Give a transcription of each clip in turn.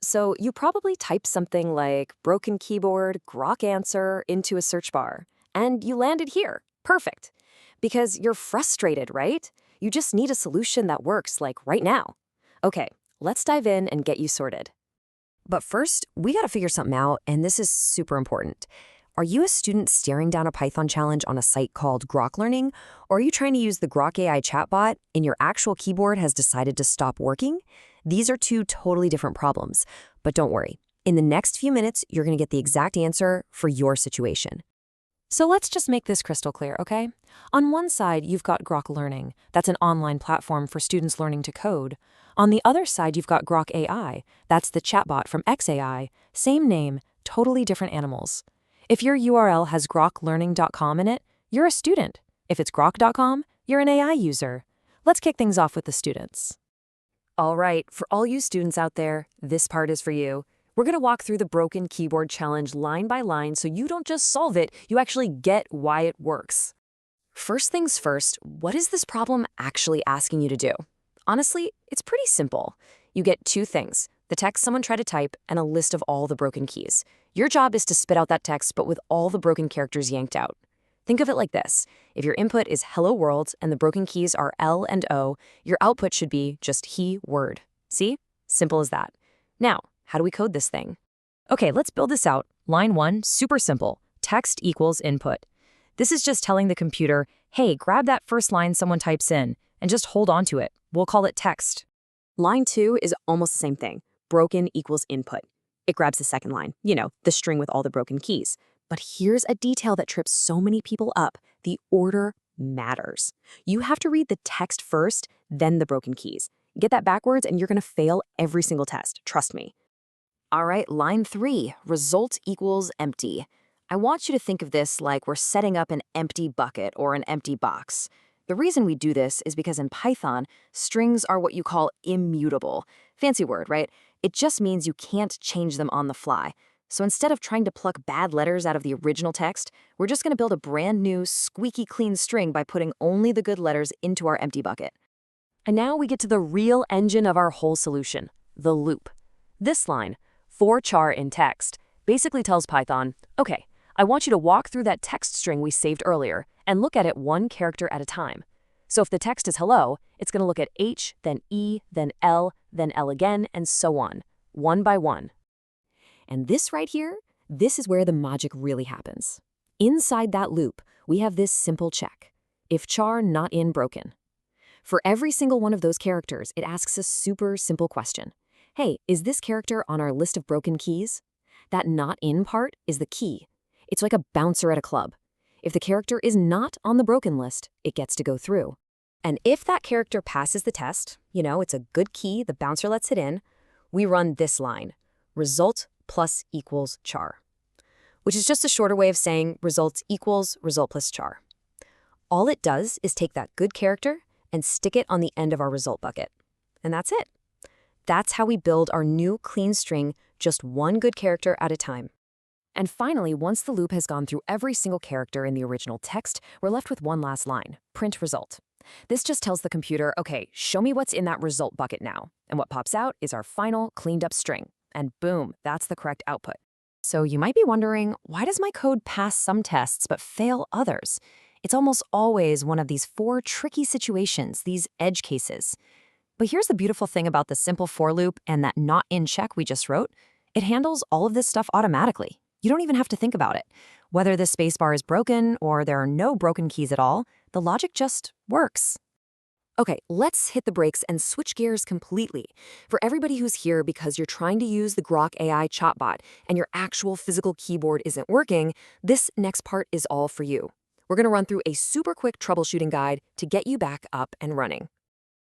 So you probably typed something like broken keyboard, Grok Answer into a search bar, and you landed here. Perfect. Because you're frustrated, right? You just need a solution that works, like right now. Okay, let's dive in and get you sorted. But first, we gotta figure something out, and this is super important. Are you a student staring down a Python challenge on a site called Grok Learning, or are you trying to use the Grok AI chatbot and your actual keyboard has decided to stop working? These are two totally different problems, but don't worry. In the next few minutes, you're gonna get the exact answer for your situation. So let's just make this crystal clear, okay? On one side, you've got Grok Learning. That's an online platform for students learning to code. On the other side, you've got Grok AI. That's the chatbot from XAI. Same name, totally different animals. If your URL has groklearning.com in it, you're a student. If it's grok.com, you're an AI user. Let's kick things off with the students. All right, for all you students out there, this part is for you. We're going to walk through the broken keyboard challenge line by line so you don't just solve it, you actually get why it works. First things first, what is this problem actually asking you to do? Honestly, it's pretty simple. You get two things, the text someone tried to type and a list of all the broken keys. Your job is to spit out that text, but with all the broken characters yanked out. Think of it like this. If your input is hello world and the broken keys are L and O, your output should be just he word. See? Simple as that. Now, how do we code this thing? Okay, let's build this out. Line 1, super simple. Text equals input. This is just telling the computer, hey, grab that first line someone types in and just hold on to it. We'll call it text. Line 2 is almost the same thing. Broken equals input. It grabs the second line, the string with all the broken keys. But here's a detail that trips so many people up. The order matters. You have to read the text first, then the broken keys. Get that backwards and you're gonna fail every single test, trust me. All right, line 3, result equals empty. I want you to think of this like we're setting up an empty bucket or an empty box. The reason we do this is because in Python, strings are what you call immutable. Fancy word, right? It just means you can't change them on the fly. So instead of trying to pluck bad letters out of the original text, we're just going to build a brand new, squeaky clean string by putting only the good letters into our empty bucket. And now we get to the real engine of our whole solution, the loop. This line, for char in text, basically tells Python, okay, I want you to walk through that text string we saved earlier and look at it one character at a time. So if the text is hello, it's going to look at H, then E, then L again, and so on, one by one. And this right here, this is where the magic really happens. Inside that loop, we have this simple check. If char not in broken. For every single one of those characters, it asks a super simple question. Hey, is this character on our list of broken keys? That not in part is the key. It's like a bouncer at a club. If the character is not on the broken list, it gets to go through. And if that character passes the test, it's a good key, the bouncer lets it in, we run this line, result plus equals char, which is just a shorter way of saying results equals result plus char. All it does is take that good character and stick it on the end of our result bucket. And that's it. That's how we build our new clean string, just one good character at a time. And finally, once the loop has gone through every single character in the original text, we're left with one last line, print result. This just tells the computer, okay, show me what's in that result bucket now. And what pops out is our final cleaned up string. And boom, that's the correct output. So you might be wondering, why does my code pass some tests but fail others? It's almost always one of these 4 tricky situations, these edge cases. But here's the beautiful thing about the simple for loop and that not in check we just wrote. It handles all of this stuff automatically. You don't even have to think about it. Whether the spacebar is broken or there are no broken keys at all, the logic just works. Okay, let's hit the brakes and switch gears completely. For everybody who's here because you're trying to use the Grok AI chatbot and your actual physical keyboard isn't working, this next part is all for you. We're going to run through a super quick troubleshooting guide to get you back up and running.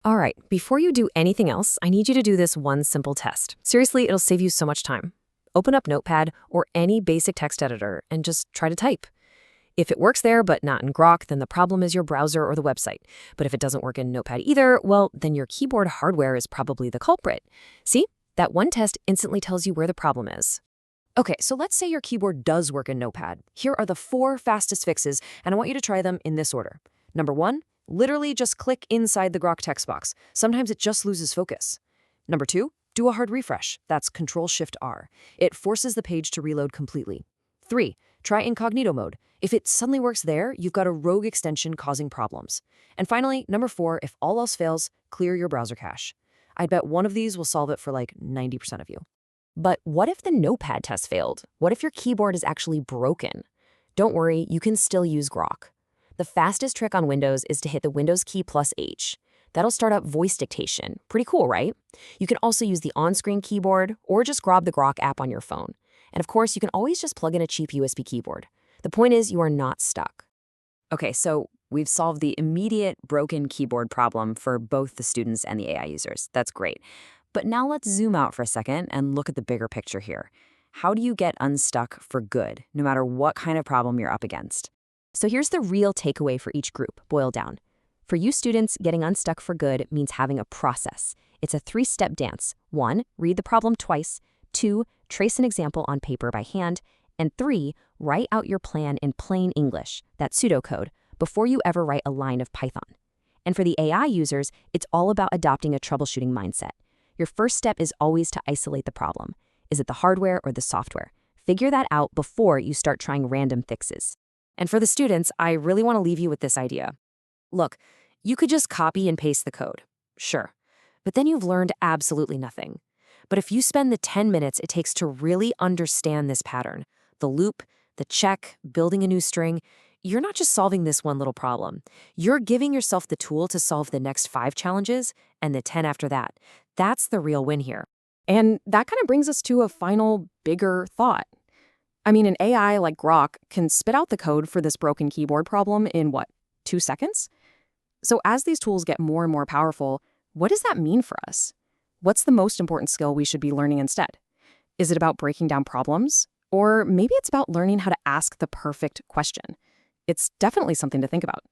All right, before you do anything else, I need you to do this one simple test. Seriously, it'll save you so much time. Open up Notepad or any basic text editor and just try to type. If it works there but not in Grok, then the problem is your browser or the website. But if it doesn't work in Notepad either, well, then your keyboard hardware is probably the culprit. See? That one test instantly tells you where the problem is. Okay, so let's say your keyboard does work in Notepad. Here are the 4 fastest fixes, and I want you to try them in this order. Number 1, literally just click inside the Grok text box. Sometimes it just loses focus. Number 2, Do a hard refresh. That's Control-Shift-R. It forces the page to reload completely. 3. Try incognito mode. If it suddenly works there, you've got a rogue extension causing problems. And finally, number 4, if all else fails, clear your browser cache. I'd bet one of these will solve it for like 90% of you. But what if the notepad test failed? What if your keyboard is actually broken? Don't worry, you can still use Grok. The fastest trick on Windows is to hit the Windows key plus H. That'll start up voice dictation. Pretty cool, right? You can also use the on-screen keyboard or just grab the Grok app on your phone. And of course, you can always just plug in a cheap USB keyboard. The point is, you are not stuck. Okay, so we've solved the immediate broken keyboard problem for both the students and the AI users. That's great. But now let's zoom out for a second and look at the bigger picture here. How do you get unstuck for good, no matter what kind of problem you're up against? So here's the real takeaway for each group, boiled down. For you students, getting unstuck for good means having a process. It's a 3-step dance. 1, read the problem twice. 2, trace an example on paper by hand. And 3, write out your plan in plain English, that pseudocode, before you ever write a line of Python. And for the AI users, it's all about adopting a troubleshooting mindset. Your first step is always to isolate the problem. Is it the hardware or the software? Figure that out before you start trying random fixes. And for the students, I really want to leave you with this idea. Look, you could just copy and paste the code. Sure. But then you've learned absolutely nothing. But if you spend the 10 minutes it takes to really understand this pattern, the loop, the check, building a new string, you're not just solving this one little problem. You're giving yourself the tool to solve the next 5 challenges and the 10 after that. That's the real win here. And that kind of brings us to a final, bigger thought. I mean, an AI like Grok can spit out the code for this broken keyboard problem in, 2 seconds? So as these tools get more and more powerful, what does that mean for us? What's the most important skill we should be learning instead? Is it about breaking down problems? Or maybe it's about learning how to ask the perfect question. It's definitely something to think about.